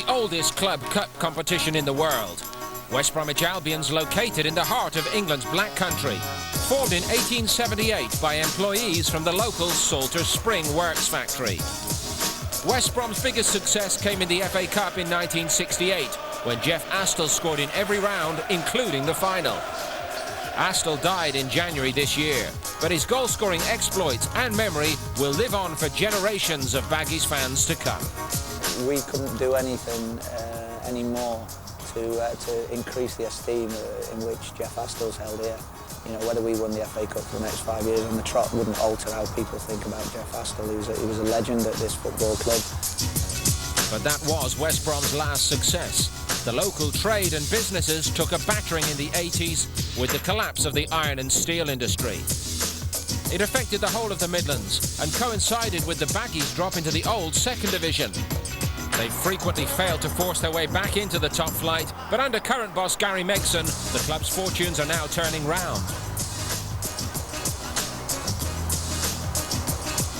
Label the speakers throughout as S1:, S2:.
S1: The oldest club cup competition in the world. West Bromwich Albion's located in the heart of England's Black Country. Formed in 1878 by employees from the local Salter Spring Works factory. West Brom's biggest success came in the FA Cup in 1968, when Jeff Astle scored in every round, including the final. Astle died in January this year, but his goal-scoring exploits and memory will live on for generations of Baggies fans to come.
S2: We couldn't do anything anymore to increase the esteem in which Jeff Astle's held here. You know, whether we won the FA Cup for the next 5 years on the trot wouldn't alter how people think about Jeff Astle. He was a legend at this football club.
S1: But that was West Brom's last success. The local trade and businesses took a battering in the 80s with the collapse of the iron and steel industry. It affected the whole of the Midlands and coincided with the Baggies drop into the old second division. They frequently failed to force their way back into the top flight, but under current boss Gary Megson, the club's fortunes are now turning round.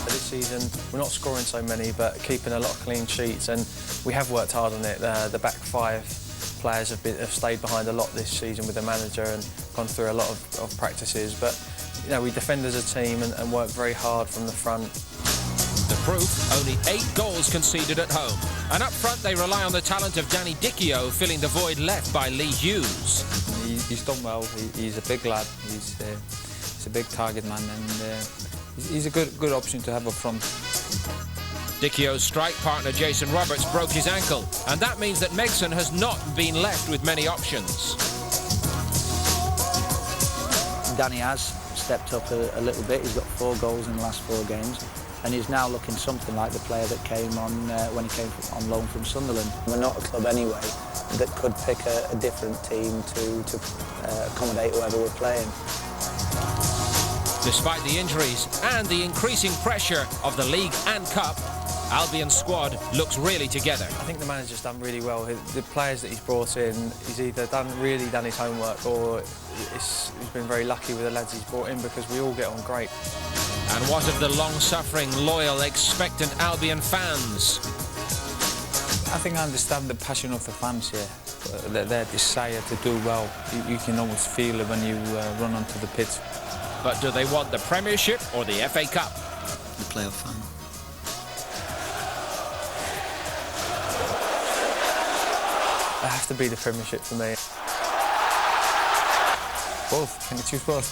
S3: This season, we're not scoring so many, but keeping a lot of clean sheets, and we have worked hard on it. The back five players have stayed behind a lot this season with the manager and gone through a lot of practices, but you know, we defend as a team and work very hard from the front.
S1: The proof, only 8 goals conceded at home. And up front, they rely on the talent of Danny Dichio, filling the void left by Lee Hughes.
S4: He's done well. He's a big lad. He's a big target man, and he's a good option to have up front.
S1: Dichio's strike partner Jason Roberts broke his ankle, and that means that Megson has not been left with many options.
S2: Danny has stepped up a little bit. He's got 4 goals in the last 4 games. And he's now looking something like the player that came on when he came on loan from Sunderland. We're not a club anyway that could pick a different team to accommodate whoever we're playing.
S1: Despite the injuries and the increasing pressure of the league and cup, Albion's squad looks really together.
S3: I think the manager's done really well. The players that he's brought in, he's either really done his homework, or he's been very lucky with the lads he's brought in, because we all get on great.
S1: And what of the long-suffering, loyal, expectant Albion fans?
S4: I think I understand the passion of the fans here, their desire to do well. You can almost feel it when you run onto the pitch.
S1: But do they want the Premiership or the FA Cup?
S5: The playoff fan.
S3: It has to be the Premiership for me.
S4: Both. Can you choose both?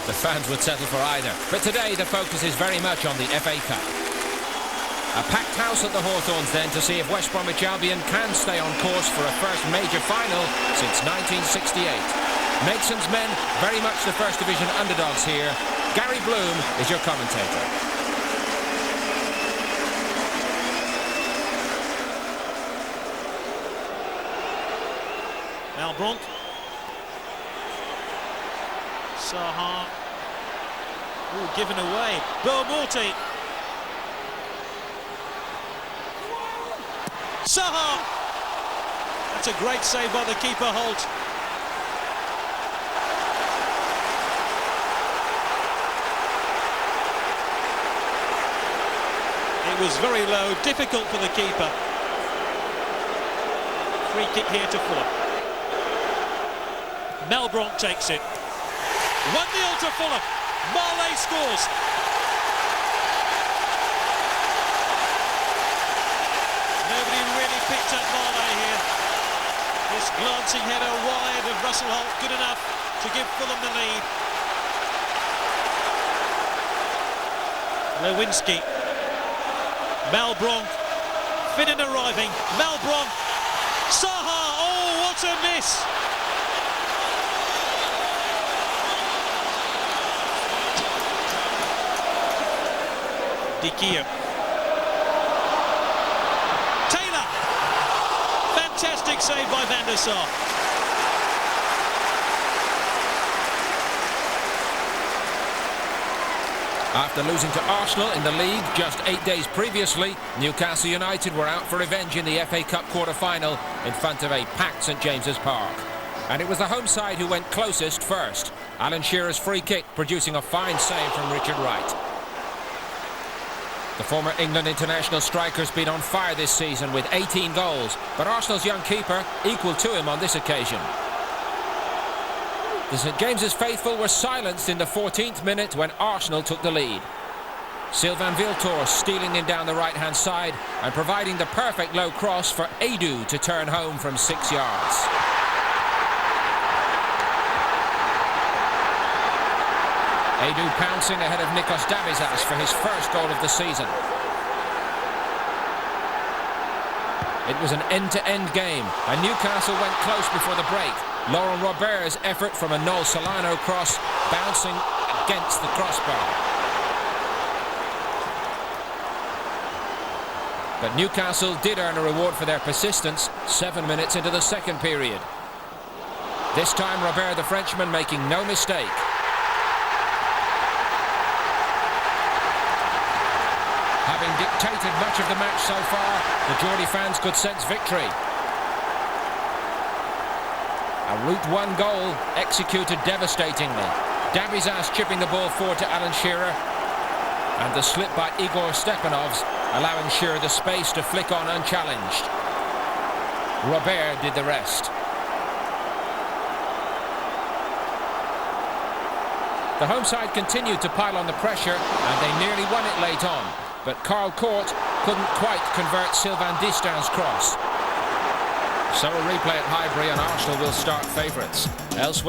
S1: The fans would settle for either. But today the focus is very much on the FA Cup. A packed house at the Hawthorns then to see if West Bromwich Albion can stay on course for a first major final since 1968. Megson's men very much the first division underdogs here. Gary Bloom is your commentator.
S6: Malbronk. Saha. Ooh, given away. Beaumorty. Saha. That's a great save by the keeper, Holt. It was very low, difficult for the keeper. Free kick here to Fulham. Malbronk takes it. 1-0 to Fulham. Marley scores. Nobody really picked up Marley here. This glancing header wide of Russell Holt, good enough to give Fulham the lead. Lewinsky. Malbronk. Finnan arriving. Malbronk. Saha. Oh, what a miss. Dichio. Taylor. Fantastic save by Van der Sar.
S1: After losing to Arsenal in the league just 8 days previously, Newcastle United were out for revenge in the FA Cup quarter-final in front of a packed St James's Park. And it was the home side who went closest first. Alan Shearer's free kick producing a fine save from Richard Wright. The former England international striker's been on fire this season with 18 goals, but Arsenal's young keeper equal to him on this occasion. The St James's faithful were silenced in the 14th minute when Arsenal took the lead. Sylvain Wiltord stealing in down the right-hand side and providing the perfect low cross for Edu to turn home from 6 yards. Edu pouncing ahead of Nikos Davizas for his first goal of the season. It was an end-to-end game, and Newcastle went close before the break. Laurent Robert's effort from a Noel Solano cross bouncing against the crossbar. But Newcastle did earn a reward for their persistence 7 minutes into the second period. This time Robert the Frenchman making no mistake. Having dictated much of the match so far, the Geordie fans could sense victory. A Route 1 goal executed devastatingly. Davizas chipping the ball forward to Alan Shearer, and the slip by Igor Stepanovs allowing Shearer the space to flick on unchallenged. Robert did the rest. The home side continued to pile on the pressure, and they nearly won it late on. But Carl Court couldn't quite convert Sylvain Distin's cross. So a replay at Highbury, and Arsenal will start favourites. Elsewhere.